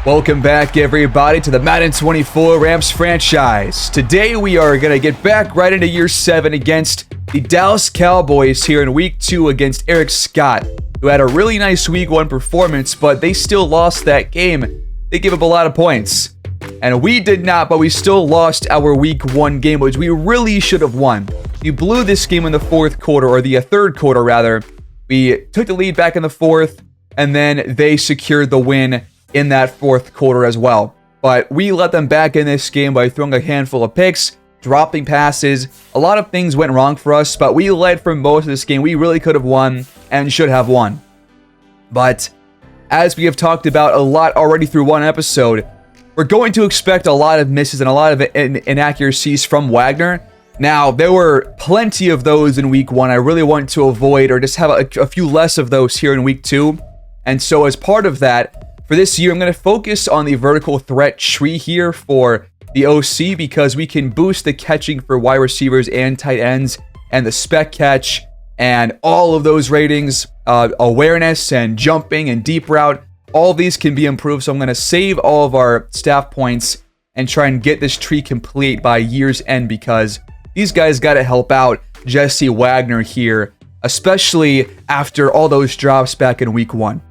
Welcome back, everybody, to the Madden 24 Rams franchise. Today, we are going to get back right into Year 7 against the Dallas Cowboys here in Week 2 against Eric Scott, who had a really nice Week 1 performance, but they still lost that game. They gave up a lot of points. And we did not, but we still lost our Week 1 game, which we really should have won. We blew this game in the fourth quarter, or the third quarter, rather. We took the lead back in the fourth, and then they secured the win in that fourth quarter as well. But we let them back in this game by throwing a handful of picks, dropping passes. A lot of things went wrong for us, but we led for most of this game. We really could have won and should have won. But as we have talked about a lot already through one episode, we're going to expect a lot of misses and a lot of inaccuracies from Wagner. Now, there were plenty of those in Week 1. I really want to avoid or just have a few less of those here in Week 2. And so as part of that, for this year, I'm going to focus on the vertical threat tree here for the OC because we can boost the catching for wide receivers and tight ends and the spec catch and all of those ratings, awareness and jumping and deep route. All of these can be improved, so I'm going to save all of our staff points and try and get this tree complete by year's end because these guys got to help out Jesse Wagner here, especially after all those drops back in Week 1.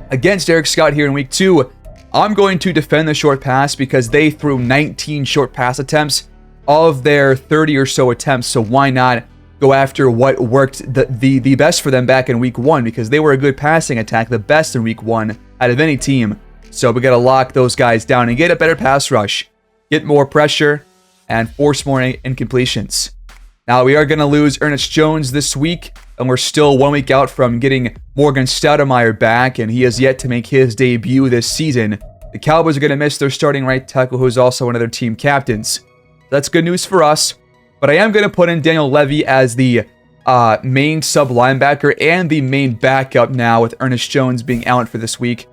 Against Eric Scott here in Week 2, I'm going to defend the short pass because they threw 19 short pass attempts of their 30 or so attempts, so why not go after what worked the best for them back in Week 1 because they were a good passing attack, the best in Week 1 out of any team. So we got to lock those guys down and get a better pass rush, get more pressure, and force more incompletions. Now, we are going to lose Ernest Jones this week, and we're still 1 week out from getting Morgan Stoudemire back, and he has yet to make his debut this season. The Cowboys are going to miss their starting right tackle, who is also one of their team captains. That's good news for us, but I am going to put in Daniel Levy as the main sub linebacker and the main backup now with Ernest Jones being out for this week.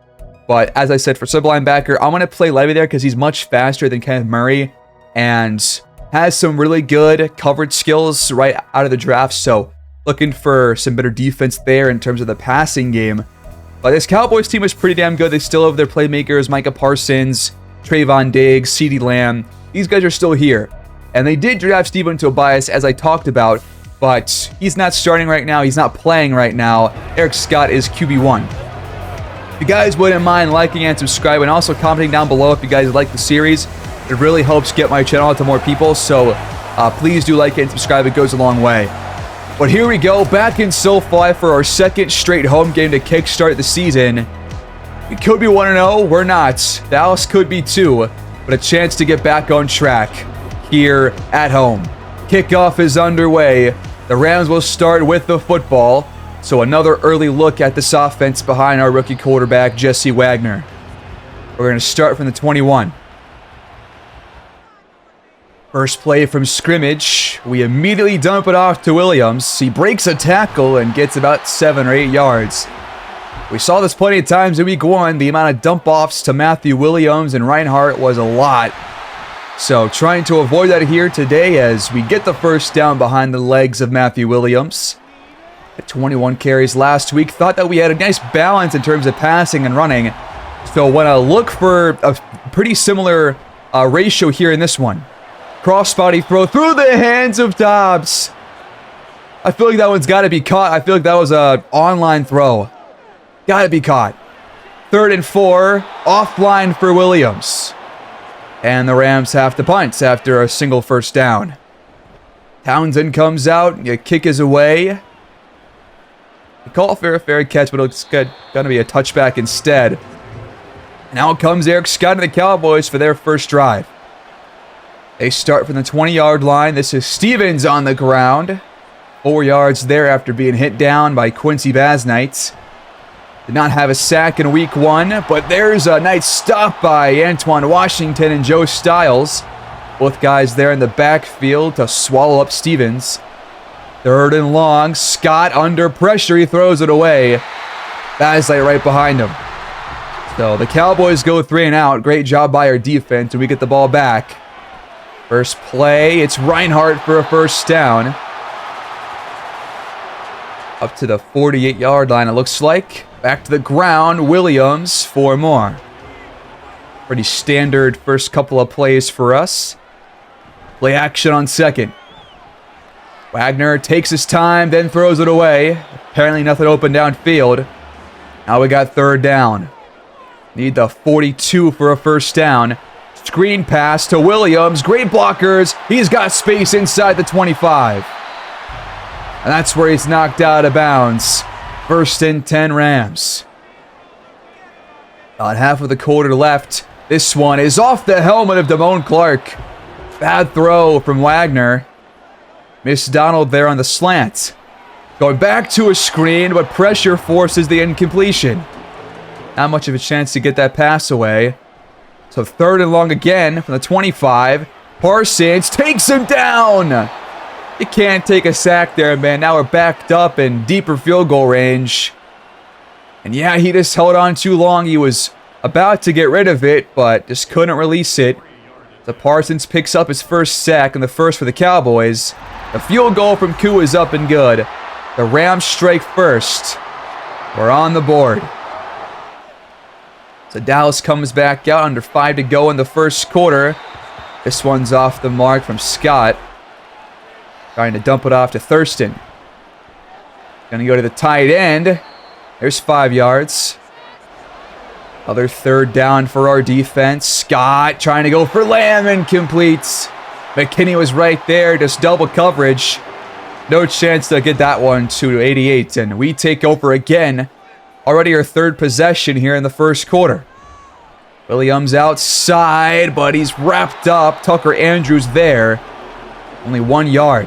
But as I said, for sub linebacker, I'm going to play Levy there because he's much faster than Kenneth Murray and has some really good coverage skills right out of the draft, so looking for some better defense there in terms of the passing game. But this Cowboys team is pretty damn good. They still have their playmakers, Micah Parsons, Trayvon Diggs, CeeDee Lamb. These guys are still here. And they did draft Steven Tobias, as I talked about, but he's not starting right now. He's not playing right now. Eric Scott is QB1. If you guys wouldn't mind liking and subscribing, and also commenting down below if you guys like the series. It really helps get my channel out to more people, so please do like and subscribe. It goes a long way. But here we go, back in SoFi for our second straight home game to kickstart the season. We could be 1-0, we're not. Dallas could be 2, but a chance to get back on track here at home. Kickoff is underway. The Rams will start with the football. So another early look at this offense behind our rookie quarterback, Jesse Wagner. We're going to start from the 21. First play from scrimmage, we immediately dump it off to Williams. He breaks a tackle and gets about 7 or 8 yards. We saw this plenty of times in Week 1. The amount of dump-offs to Matthew Williams and Reinhardt was a lot. So trying to avoid that here today as we get the first down behind the legs of Matthew Williams. At 21 carries last week, thought that we had a nice balance in terms of passing and running. So when I look for a pretty similar ratio here in this one. Cross-body throw through the hands of Dobbs. I feel like that one's got to be caught. I feel like that was an online throw. Got to be caught. 3rd and 4. Offline for Williams. And the Rams have to punt after a single first down. Townsend comes out. Your kick is away. They call it a fair catch, but it's going to be a touchback instead. And out comes Eric Scott and the Cowboys for their first drive. They start from the 20-yard line. This is Stevens on the ground. 4 yards there after being hit down by Quincy Basnights. Did not have a sack in Week 1, but there's a nice stop by Antoine Washington and Joe Styles. Both guys there in the backfield to swallow up Stevens. 3rd and long. Scott under pressure. He throws it away. Basnight right behind him. So the Cowboys go 3 and out. Great job by our defense, and we get the ball back. First play, it's Reinhardt for a first down. Up to the 48-yard line, it looks like. Back to the ground, Williams for more. Pretty standard first couple of plays for us. Play action on second. Wagner takes his time, then throws it away. Apparently nothing open downfield. Now we got third down. Need the 42 for a first down. Screen pass to Williams. Great blockers. He's got space inside the 25. And that's where he's knocked out of bounds. First and 10 Rams. About half of the quarter left. This one is off the helmet of Damone Clark. Bad throw from Wagner. Missed Donald there on the slant. Going back to a screen, but pressure forces the incompletion. Not much of a chance to get that pass away. So third and long again from the 25. Parsons takes him down. You can't take a sack there, man. Now we're backed up in deeper field goal range. And yeah, he just held on too long. He was about to get rid of it, but just couldn't release it. So Parsons picks up his first sack and the first for the Cowboys. The field goal from Koo is up and good. The Rams strike first. We're on the board. So Dallas comes back out under 5 to go in the first quarter. This one's off the mark from Scott. Trying to dump it off to Thurston. Gonna go to the tight end. There's 5 yards. Other third down for our defense. Scott trying to go for Lamb and completes. McKinney was right there, just double coverage. No chance to get that one to 88. And we take over again. Already our third possession here in the first quarter. Williams outside, but he's wrapped up. Tucker Andrews there. Only 1 yard.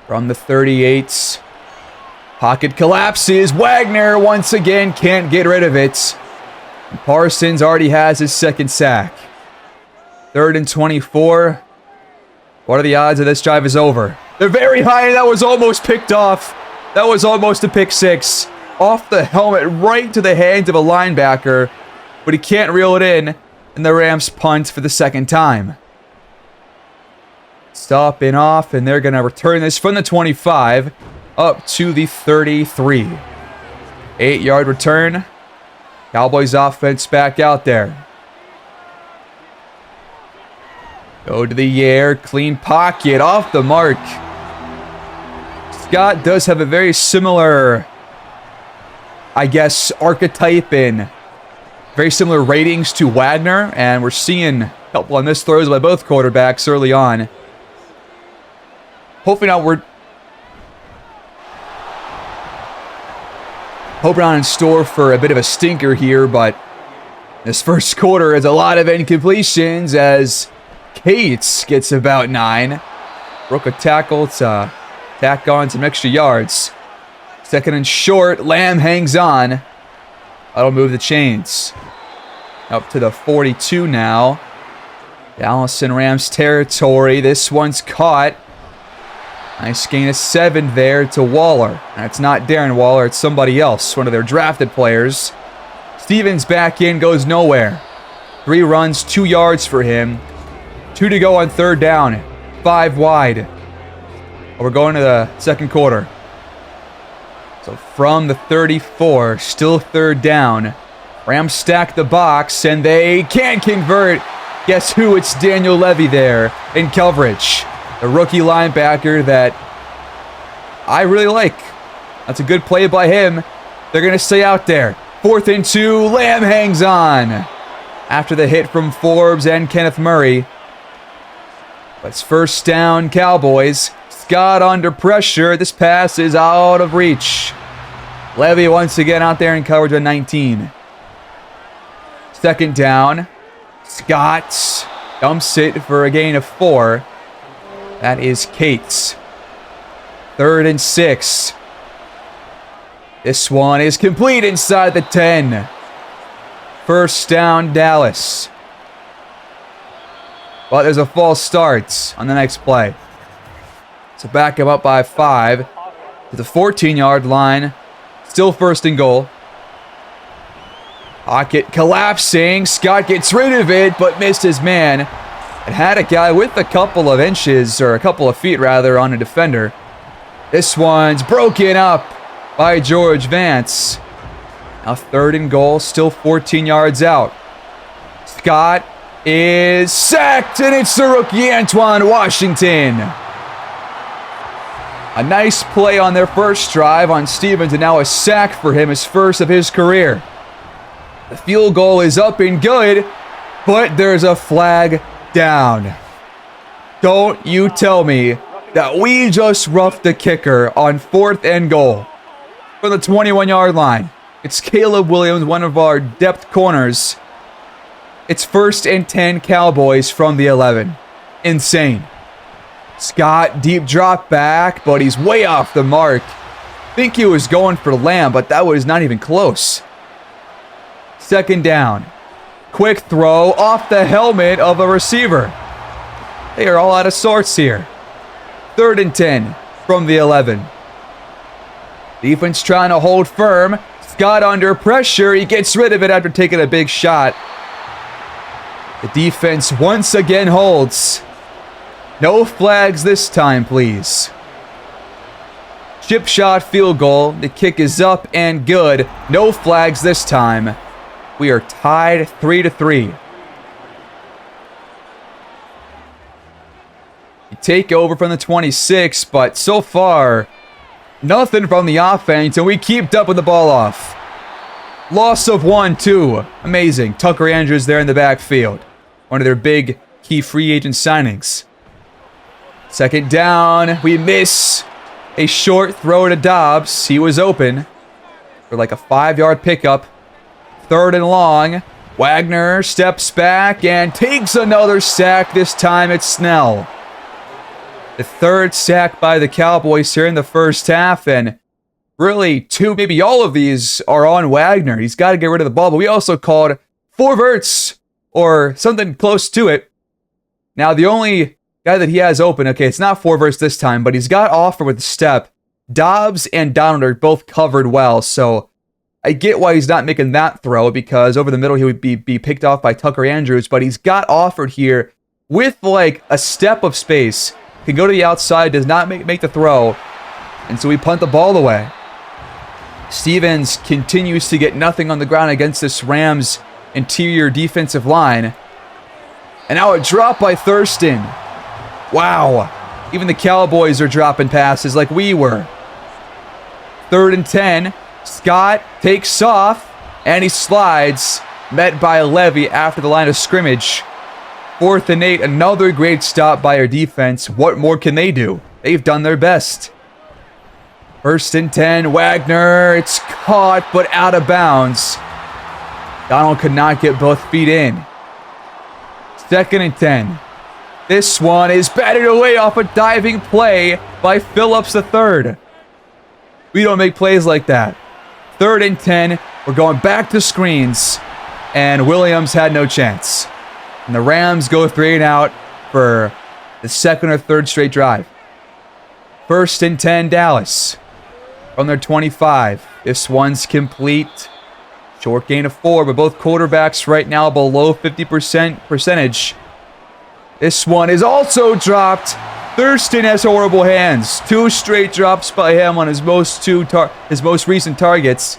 From the 38. Pocket collapses. Wagner once again can't get rid of it. And Parsons already has his second sack. Third and 24. What are the odds that this drive is over? They're very high, and that was almost picked off. That was almost a pick six. Off the helmet, right to the hands of a linebacker. But he can't reel it in, and the Rams punt for the second time. Stop and off, and they're going to return this from the 25 up to the 33. 8-yard return. Cowboys offense back out there. Go to the air, clean pocket, off the mark. Scott does have a very similar, I guess, archetype and very similar ratings to Wagner, and we're seeing a couple of missed throws by both quarterbacks early on. Hopefully not in store for a bit of a stinker here, but this first quarter is a lot of incompletions as Cates gets about 9. Broke a tackle to tack on some extra yards. Second and short, Lamb hangs on. That'll move the chains. Up to the 42 now. Dallas in Rams territory. This one's caught. Nice gain of 7 there to Waller. And it's not Darren Waller, it's somebody else, one of their drafted players. Stevens back in, goes nowhere. 3 runs, 2 yards for him. 2 to go on third down. 5 wide. We're going to the second quarter. So from the 34, still third down. Rams stack the box, and they can't convert. Guess who? It's Daniel Levy there in coverage. The rookie linebacker that I really like. That's a good play by him. They're going to stay out there. 4th and 2. Lamb hangs on after the hit from Forbes and Kenneth Murray. But it's first down, Cowboys. Scott under pressure. This pass is out of reach. Levy once again out there in coverage on 19. Second down. Scott dumps it for a gain of 4. That is Cates. 3rd and 6. This one is complete inside the 10. First down, Dallas. But there's a false start on the next play. So back him up by 5 to the 14-yard line. Still first and goal. Pocket collapsing. Scott gets rid of it, but missed his man. It had a guy with a couple of inches, or a couple of feet rather, on a defender. This one's broken up by George Vance. Now 3rd and goal, still 14 yards out. Scott is sacked, and it's the rookie Antoine Washington. A nice play on their first drive on Stevens, and now a sack for him, his first of his career. The field goal is up and good, but there's a flag down. Don't you tell me that we just roughed the kicker on 4th and goal from the 21-yard line. It's Caleb Williams, one of our depth corners. It's 1st and 10 Cowboys from the 11. Insane. Scott, deep drop back, but he's way off the mark. Think he was going for Lamb, but that was not even close. 2nd down. Quick throw off the helmet of a receiver. They are all out of sorts here. 3rd and 10 from the 11. Defense trying to hold firm. Scott under pressure. He gets rid of it after taking a big shot. The defense once again holds. No flags this time, please. Chip shot field goal. The kick is up and good. No flags this time. We are tied 3-3. We take over from the 26, but so far, nothing from the offense, and we keep dumping the ball off. Loss of 1, 2. Amazing. Tucker Andrews there in the backfield. One of their big key free agent signings. 2nd down. We miss a short throw to Dobbs. He was open for like a 5-yard pickup. 3rd and long. Wagner steps back and takes another sack. This time it's Snell. The 3rd sack by the Cowboys here in the first half, and really 2, maybe all of these are on Wagner. He's got to get rid of the ball, but we also called 4 verts or something close to it. Now the only guy that he has open, okay, it's not 4 verts this time, but he's got offer with the step. Dobbs and Donald are both covered well, so I get why he's not making that throw, because over the middle he would be picked off by Tucker Andrews, but he's got offered here with like a step of space. Can go to the outside, does not make the throw, and so we punt the ball away. Stevens continues to get nothing on the ground against this Rams interior defensive line. And now a drop by Thurston. Wow. Even the Cowboys are dropping passes like we were. 3rd and 10. Scott takes off, and he slides, met by Levy after the line of scrimmage. 4th and 8, another great stop by our defense. What more can they do? They've done their best. 1st and 10, Wagner. It's caught, but out of bounds. Donald could not get both feet in. 2nd and 10. This one is batted away off a diving play by Phillips III. We don't make plays like that. 3rd and 10. We're going back to screens, and Williams had no chance. And the Rams go 3 and out for the 2nd or 3rd straight drive. 1st and 10, Dallas. From their 25. This one's complete. Short gain of 4, but both quarterbacks right now below 50% percentage. This one is also dropped. Thurston has horrible hands. 2 straight drops by him on his most recent targets.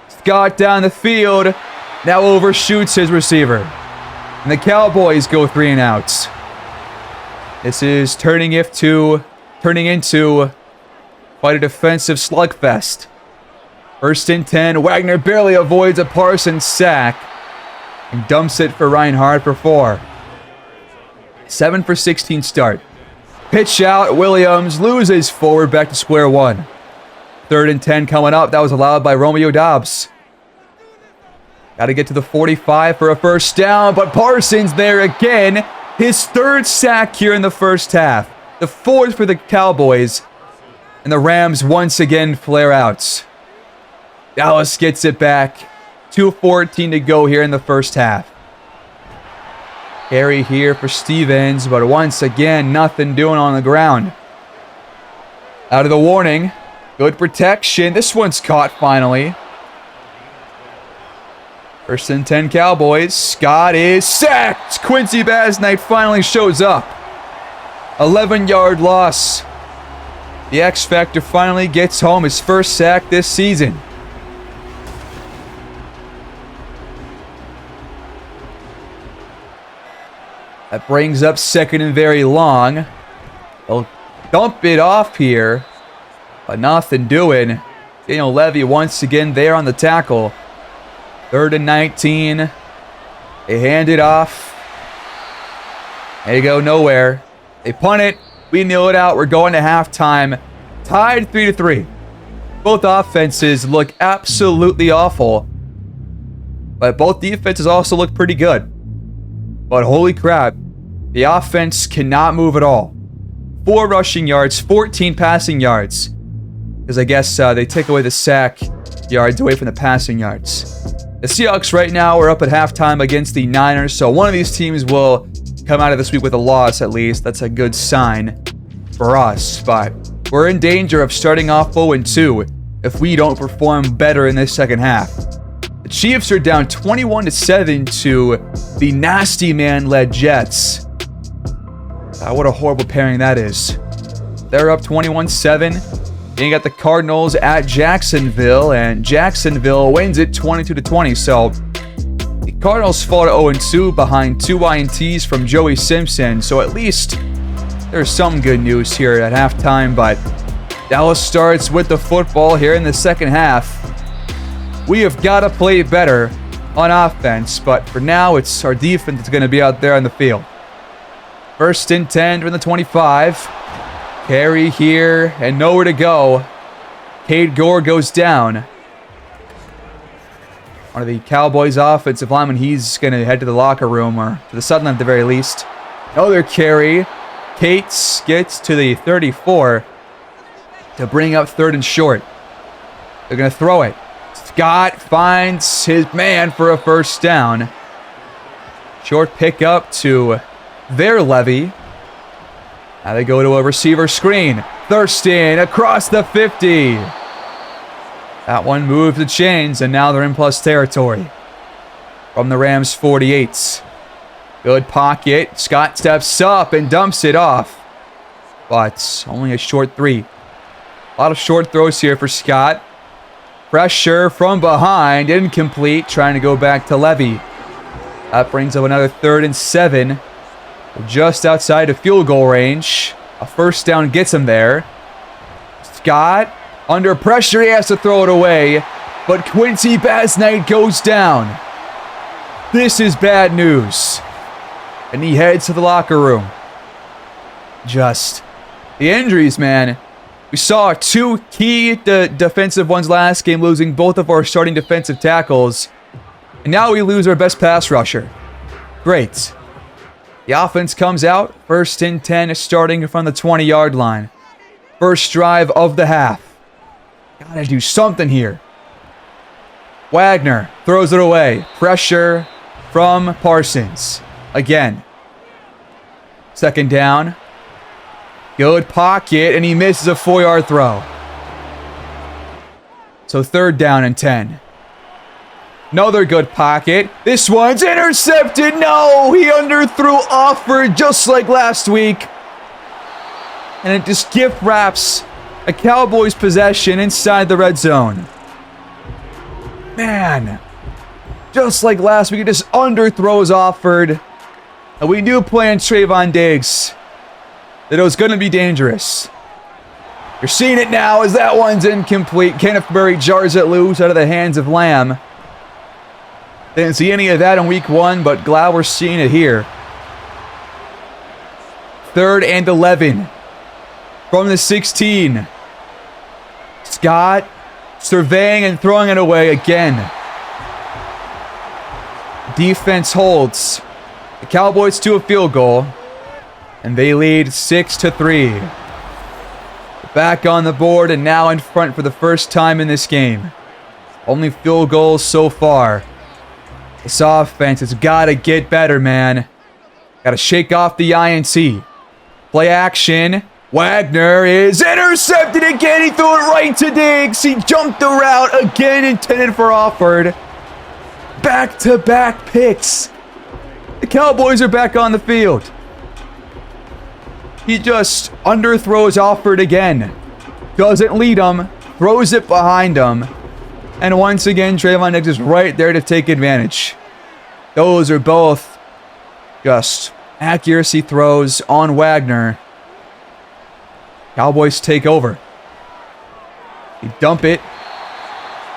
Scott down the field. Now overshoots his receiver. And the Cowboys go 3 and outs. This is turning into quite a defensive slugfest. 1st and 10. Wagner barely avoids a Parsons sack and dumps it for Reinhardt for 4. 7 for 16 start. Pitch out. Williams loses forward, back to square one. 3rd and 10 coming up. That was allowed by Romeo Dobbs. Got to get to the 45 for a first down, but Parsons there again. His 3rd sack here in the first half. The 4th for the Cowboys. And the Rams once again flare out. Dallas gets it back. 2:14 to go here in the first half. Carry here for Stevens, but once again, nothing doing on the ground. Out of the warning. Good protection. This one's caught finally. 1st and 10 Cowboys. Scott is sacked. Quincy Basnight finally shows up. 11-yard loss. The X Factor finally gets home, his first sack this season. That brings up second and very long. They'll dump it off here, but nothing doing. Daniel Levy once again there on the tackle. 3rd and 19. They hand it off. They go nowhere. They punt it. We kneel it out. We're going to halftime. Tied 3-3. Both offenses look absolutely awful, but both defenses also look pretty good. But holy crap, the offense cannot move at all. 4 rushing yards, 14 passing yards. Because I guess they take away the sack yards away from the passing yards. The Seahawks right now are up at halftime against the Niners, so one of these teams will come out of this week with a loss at least. That's a good sign for us, but we're in danger of starting off 0-2 if we don't perform better in this second half. The Chiefs are down 21-7 to the nasty man-led Jets. What a horrible pairing that is. They're up 21-7. Then you got the Cardinals at Jacksonville, and Jacksonville wins it 22-20. So the Cardinals fall to 0-2 behind 2 INTs from Joey Simpson. So at least there's some good news here at halftime, but Dallas starts with the football here in the second half. We have got to play better on offense, but for now, it's our defense that's going to be out there on the field. 1st and 10 from the 25. Carry here, and nowhere to go. Cade Gore goes down. One of the Cowboys offensive linemen, he's going to head to the locker room, or to the sideline at the very least. Another carry. Cates gets to the 34 to bring up 3rd and short. They're going to throw it. Scott finds his man for a first down. Short pickup to their Levy. Now they go to a receiver screen. Thurston across the 50. That one moved the chains, and now they're in plus territory. From the Rams 48. Good pocket. Scott steps up and dumps it off. But only a short 3. A lot of short throws here for Scott. Pressure from behind. Incomplete. Trying to go back to Levy. That brings up another 3rd and 7. Just outside of field goal range. A first down gets him there. Scott, under pressure, he has to throw it away. But Quincy Basnight goes down. This is bad news. And he heads to the locker room. Just the injuries, man. We saw 2 key defensive ones last game, losing both of our starting defensive tackles. And now we lose our best pass rusher. Great. The offense comes out. 1st and 10 starting from the 20-yard line. First drive of the half. Gotta do something here. Wagner throws it away. Pressure from Parsons. Again. 2nd down. Good pocket, and he misses a 4-yard throw. So 3rd down and 10. Another good pocket. This one's intercepted. No, he underthrew Offord just like last week. And it just gift wraps a Cowboys possession inside the red zone. Man, just like last week, it just underthrows Offord. And we knew playing Trayvon Diggs that it was going to be dangerous. You're seeing it now as that one's incomplete. Kenneth Murray jars it loose out of the hands of Lamb. Didn't see any of that in week 1, but glad we're seeing it here. 3rd and 11 from the 16. Scott surveying and throwing it away again. Defense holds the Cowboys to a field goal, and they lead 6-3. Back on the board and now in front for the first time in this game. Only field goals so far. This offense has got to get better, man. Got to shake off the INT. Play action. Wagner is intercepted again. He threw it right to Diggs. He jumped the route again, intended for Offord. Back-to-back picks. The Cowboys are back on the field. He just underthrows Offord again. Doesn't lead him. Throws it behind him. And once again, Trayvon Diggs is right there to take advantage. Those are both just Accuracy throws on Wagner. Cowboys take over. They dump it.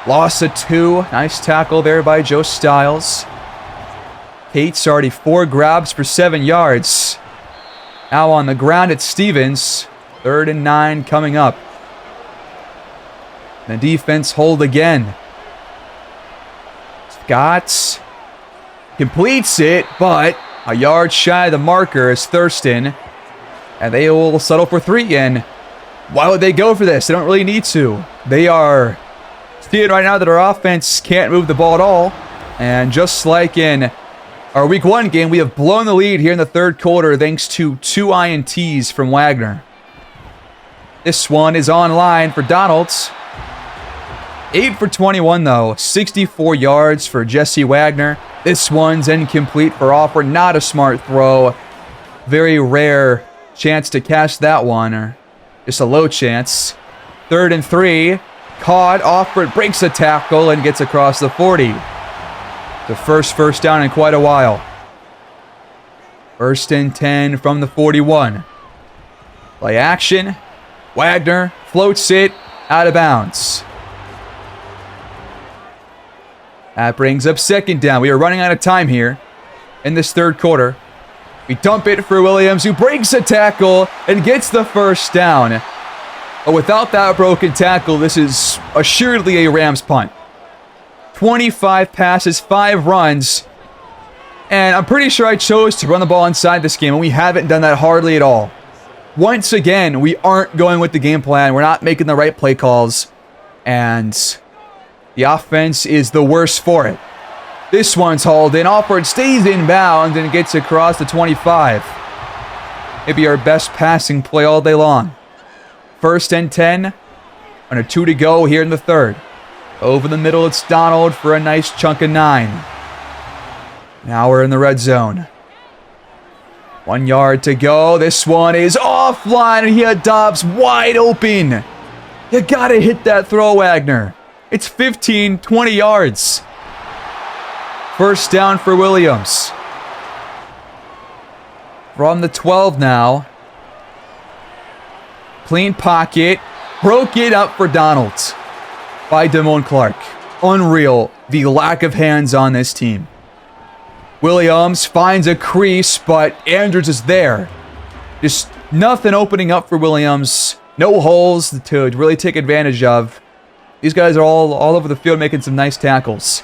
Loss of 2. Nice tackle there by Joe Styles. Cates already 4 grabs for 7 yards. Now on the ground, it's Stevens. 3rd and 9 coming up. The defense hold again. Scott completes it, but a yard shy of the marker is Thurston. And they will settle for 3. And why would they go for this? They don't really need to. They are seeing right now that our offense can't move the ball at all. And just like in our Week 1 game, we have blown the lead here in the 3rd quarter thanks to 2 INTs from Wagner. This one is online for Donalds. 8 for 21 though. 64 yards for Jesse Wagner. This one's incomplete for Offer. Not a smart throw. Very rare chance to catch that one. Or just a low chance. 3rd and 3. Caught. Offer breaks a tackle and gets across the 40. The first down in quite a while. 1st and 10 from the 41. Play action. Wagner floats it out of bounds. That brings up 2nd down. We are running out of time here in this 3rd quarter. We dump it for Williams, who breaks a tackle and gets the 1st down. But without that broken tackle, this is assuredly a Rams punt. 25 passes, 5 runs. And I'm pretty sure I chose to run the ball inside this game, and we haven't done that hardly at all. Once again, we aren't going with the game plan. We're not making the right play calls. And the offense is the worst for it. This one's hauled in. Alford stays in bounds and gets across the 25. Maybe our best passing play all day long. 1st and 10. Under 2 to go here in the 3rd. Over the middle, it's Donald for a nice chunk of 9. Now we're in the red zone. 1 yard to go. This one is offline, and he had Dobbs wide open. You gotta hit that throw, Wagner. It's 15, 20 yards. 1st down for Williams. From the 12 now. Clean pocket. Broke it up for Donald by Damone Clark. Unreal, the lack of hands on this team. Williams finds a crease, but Andrews is there. Just nothing opening up for Williams. No holes to really take advantage of. These guys are all over the field making some nice tackles.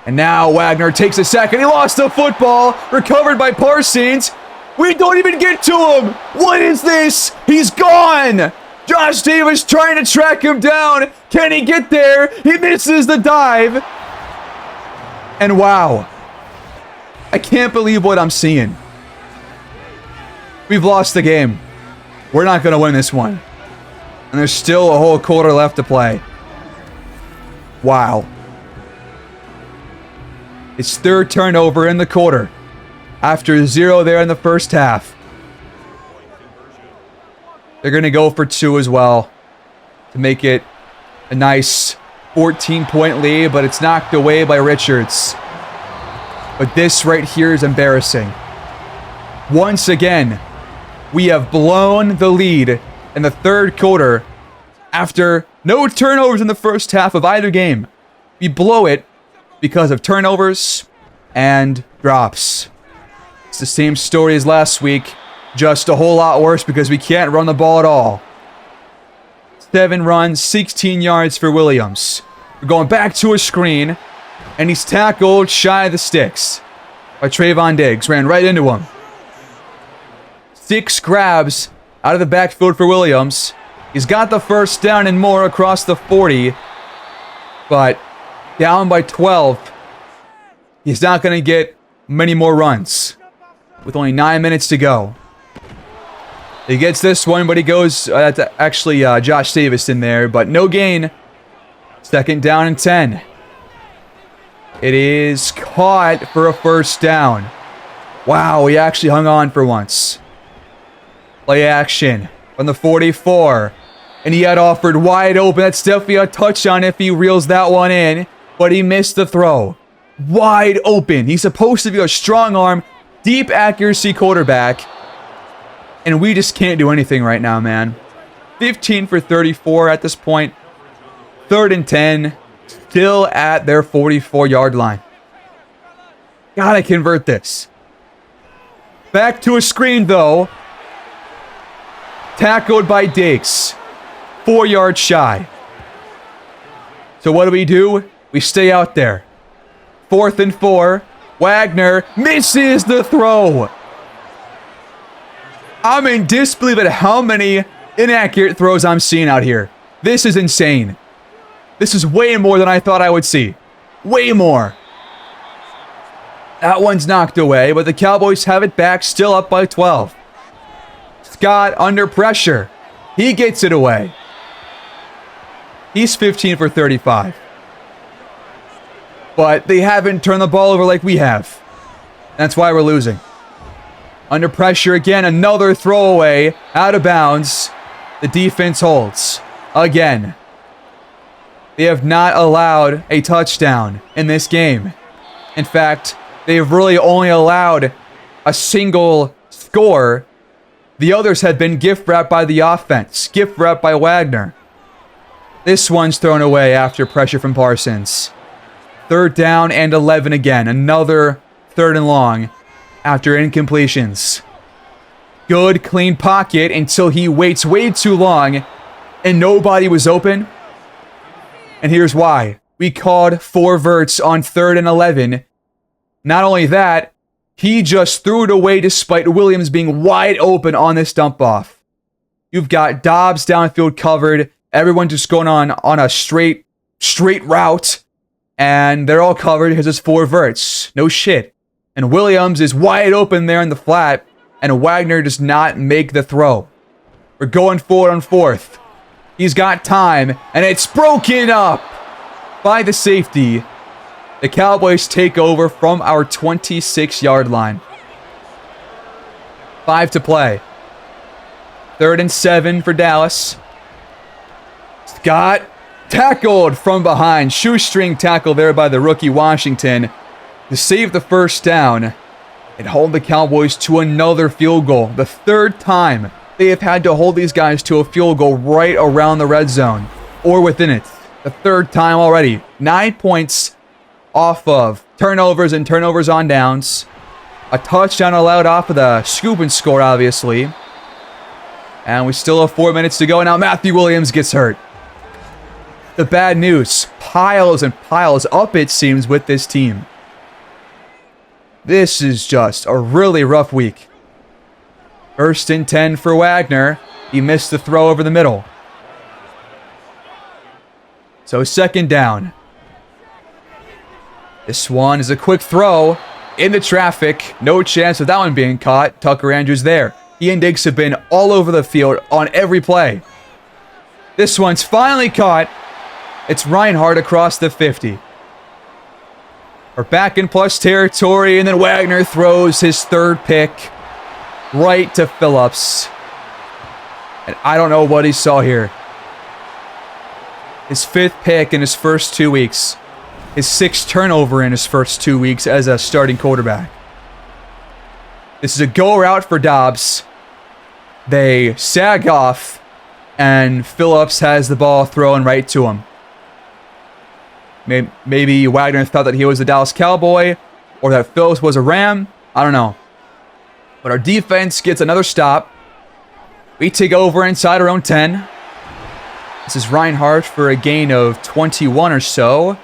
And now Wagner takes a sack, and he lost the football. Recovered by Parsons. We don't even get to him. What is this? He's gone. Josh Davis trying to track him down. Can he get there? He misses the dive. And wow. I can't believe what I'm seeing. We've lost the game. We're not going to win this one. And there's still a whole quarter left to play. Wow. It's 3rd turnover in the quarter. After 0 there in the 1st half. They're going to go for 2 as well. To make it a nice 14-point lead. But it's knocked away by Richards. But this right here is embarrassing. Once again, we have blown the lead in the 3rd quarter after no turnovers in the 1st half of either game. We blow it because of turnovers and drops. It's the same story as last week, just a whole lot worse because we can't run the ball at all. 7 runs, 16 yards for Williams. We're going back to a screen, and he's tackled shy of the sticks by Trayvon Diggs. Ran right into him. 6 grabs out of the backfield for Williams. He's got the 1st down and more across the 40. But down by 12. He's not going to get many more runs with only 9 minutes to go. He gets this one, but he goes... that's actually Josh Davis in there, but no gain. 2nd down and 10. It is caught for a 1st down. Wow, he actually hung on for once. Play action from the 44. And he had offered wide open. That's definitely a touchdown if he reels that one in. But he missed the throw. Wide open. He's supposed to be a strong arm. deep accuracy quarterback. And we just can't do anything right now, man. 15 for 34 at this point. 3rd and 10. Still at their 44-yard line. Gotta convert this. Back to a screen, though. Tackled by Diggs. 4 yards shy. So what do? We stay out there. 4th and 4. Wagner misses the throw. I'm in disbelief at how many inaccurate throws I'm seeing out here. This is insane. This is way more than I thought I would see. Way more. That one's knocked away, but the Cowboys have it back, still up by 12. Scott under pressure. He gets it away. He's 15 for 35. But they haven't turned the ball over like we have. That's why we're losing. Under pressure again, another throwaway, out of bounds. The defense holds. Again. They have not allowed a touchdown in this game. In fact, they've really only allowed a single score. The others have been gift wrapped by the offense. Gift wrapped by Wagner. This one's thrown away after pressure from Parsons. 3rd down and 11 again. Another 3rd and long after incompletions. Good, clean pocket until he waits way too long and nobody was open. And here's why. We called 4 verts on 3rd and 11. Not only that, he just threw it away despite Williams being wide open on this dump off. You've got Dobbs downfield covered. Everyone just going on a straight route. And they're all covered because it's 4 verts. No shit. And Williams is wide open there in the flat. And Wagner does not make the throw. We're going forward on 4th. He's got time. And it's broken up by the safety. The Cowboys take over from our 26-yard line. 5 to play. 3rd and 7 for Dallas. Scott tackled from behind. Shoestring tackle there by the rookie Washington to save the 1st down and hold the Cowboys to another field goal. The 3rd time they have had to hold these guys to a field goal right around the red zone or within it. The 3rd time already. 9 points off of turnovers and turnovers on downs. A touchdown allowed off of the scoop and score, obviously. And we still have 4 minutes to go. Now Matthew Williams gets hurt. The bad news. Piles and piles up, it seems, with this team. This is just a really rough week. 1st and 10 for Wagner. He missed the throw over the middle. So 2nd down. This one is a quick throw into traffic. No chance of that one being caught. Tucker Andrews there. He and Diggs have been all over the field on every play. This one's finally caught. It's Reinhardt across the 50. We're back in plus territory, and then Wagner throws his 3rd pick right to Phillips. And I don't know what he saw here. His 5th pick in his first 2 weeks. His 6th turnover in his first 2 weeks as a starting quarterback. This is a go route for Dobbs. They sag off, and Phillips has the ball thrown right to him. Maybe Wagner thought that he was a Dallas Cowboy, or that Phillips was a Ram. I don't know. But our defense gets another stop. We take over inside our own 10. This is Reinhardt for a gain of 21 or so.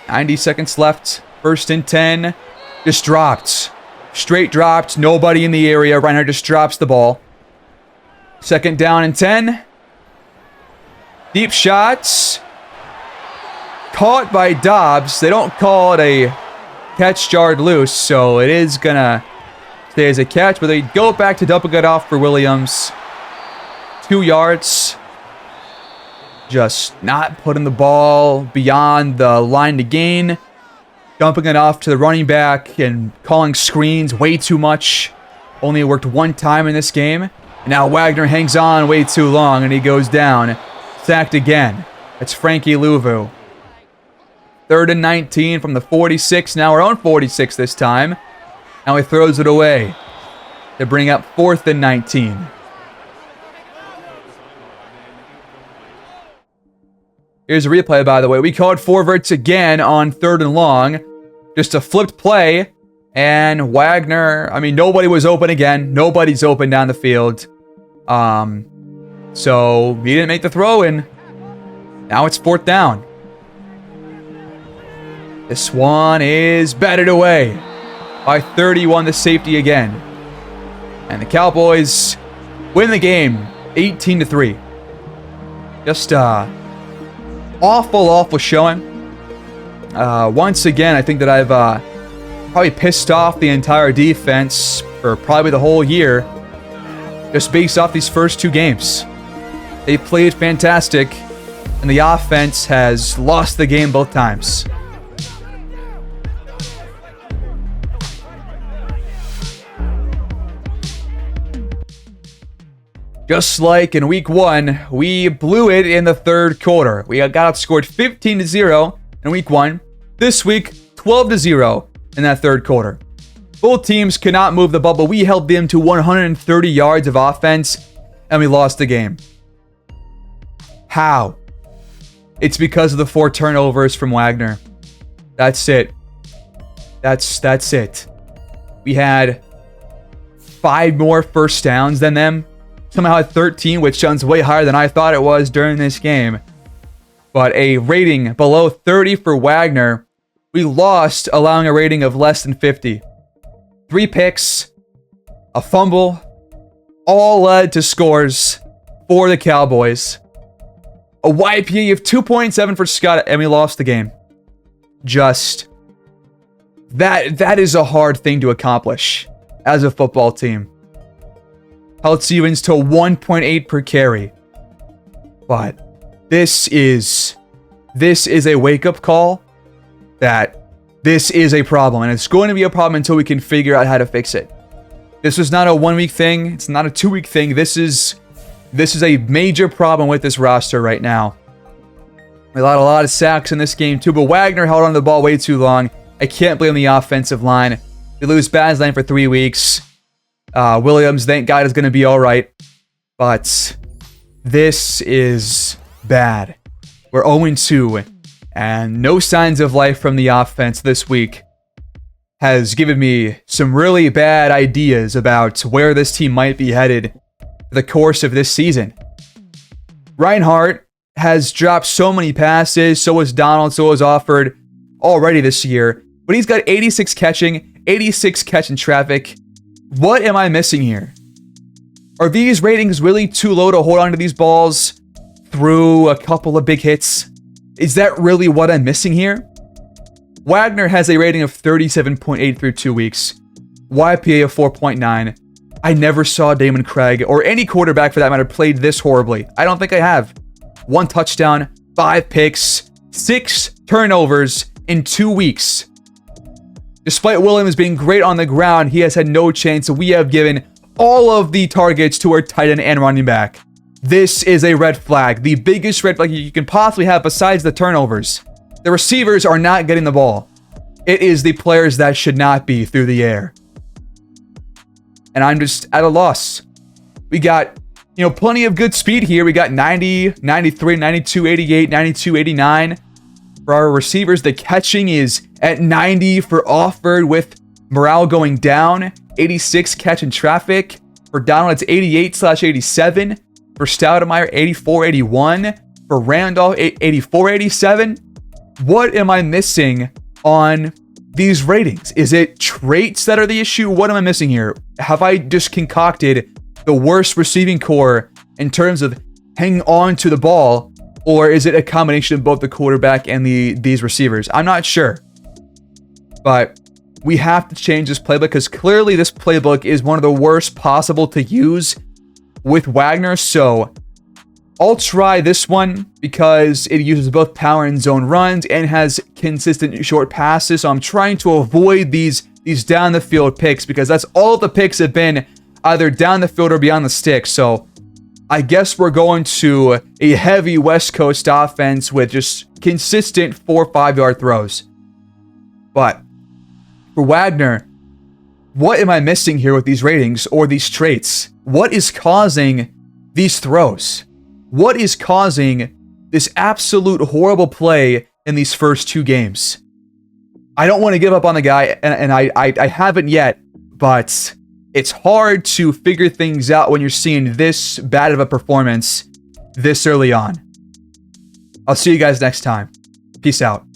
90 seconds left. 1st and 10. Just dropped. Straight dropped. Nobody in the area. Reinhardt just drops the ball. 2nd down and 10. Deep shots. Caught by Dobbs. They don't call it a catch yard loose, so it is going to stay as a catch, but they go back to double it off for Williams. 2 yards. Just not putting the ball beyond the line to gain. Dumping it off to the running back and calling screens way too much. Only worked 1 time in this game. And now Wagner hangs on way too long and he goes down. Sacked again. It's Frankie Louvu. 3rd and 19 from the 46. Now our own 46 this time. Now he throws it away to bring up 4th and 19. Here's a replay, by the way. We called forwards again on 3rd and long. Just a flipped play. And Wagner, I mean, nobody was open again. Nobody's open down the field. So he didn't make the throw, and now it's 4th down. This one is batted away by 31, the safety again. And the Cowboys win the game 18-3. Just awful showing. Once again, I think that I've probably pissed off the entire defense for probably the whole year, just based off these first 2 games. They played fantastic, and the offense has lost the game both times. Just like in week 1, we blew it in the 3rd quarter. We got outscored 15-0 in week 1. This week, 12-0 in that 3rd quarter. Both teams could not move the ball, but we held them to 130 yards of offense, and we lost the game. How? It's because of the 4 turnovers from Wagner. That's it. That's it. We had 5 more first downs than them. Somehow had 13, which sounds way higher than I thought it was during this game. But a rating below 30 for Wagner. We lost, allowing a rating of less than 50. 3 picks, a fumble, all led to scores for the Cowboys. A YPA of 2.7 for Scott, and we lost the game. Just, that is a hard thing to accomplish as a football team. Held Stevens to 1.8 per carry. But this is a wake-up call that this is a problem, and it's going to be a problem until we can figure out how to fix it. This was not a 1-week thing. It's not a 2-week thing. This is a major problem with this roster right now. We allowed a lot of sacks in this game too, but Wagner held on to the ball way too long. I can't blame the offensive line. We lose Baslane for 3 weeks. Williams, thank God, is going to be all right. But this is bad. We're 0-2, and no signs of life from the offense this week has given me some really bad ideas about where this team might be headed for the course of this season. Reinhardt has dropped so many passes, so has Donald, so has Offord already this year, but he's got 86 catching, 86 catching traffic. What am I missing here? Are these ratings really too low to hold on to these balls through a couple of big hits? Is that really what I'm missing here? Wagner has a rating of 37.8 through 2 weeks. YPA of 4.9. I never saw Damon Craig, or any quarterback for that matter, played this horribly. I don't think I have. 1 touchdown, 5 picks, 6 turnovers in 2 weeks. Despite Williams being great on the ground, he has had no chance. We have given all of the targets to our tight end and running back. This is a red flag. The biggest red flag you can possibly have besides the turnovers. The receivers are not getting the ball. It is the players that should not be through the air. And I'm just at a loss. We got, plenty of good speed here. We got 90, 93, 92, 88, 92, 89. For our receivers, the catching is at 90 for Offord with morale going down. 86 catching traffic. For Donald, it's 88/87. For Stoudemire, 84/81. For Randolph, 84/87. What am I missing on these ratings? Is it traits that are the issue? What am I missing here? Have I just concocted the worst receiving core in terms of hanging on to the ball? Or is it a combination of both the quarterback and these receivers? I'm not sure. But we have to change this playbook because clearly this playbook is one of the worst possible to use with Wagner. So I'll try this one because it uses both power and zone runs and has consistent short passes. So I'm trying to avoid these down the field picks because that's all the picks have been either down the field or beyond the stick. So I guess we're going to a heavy West Coast offense with just consistent 4 or 5 yard throws. But for Wagner, What am I missing here with these ratings or these traits? What is causing these throws? What is causing this absolute horrible play in these first 2 games? I don't want to give up on the guy, and I haven't yet, but it's hard to figure things out when you're seeing this bad of a performance this early on. I'll see you guys next time. Peace out.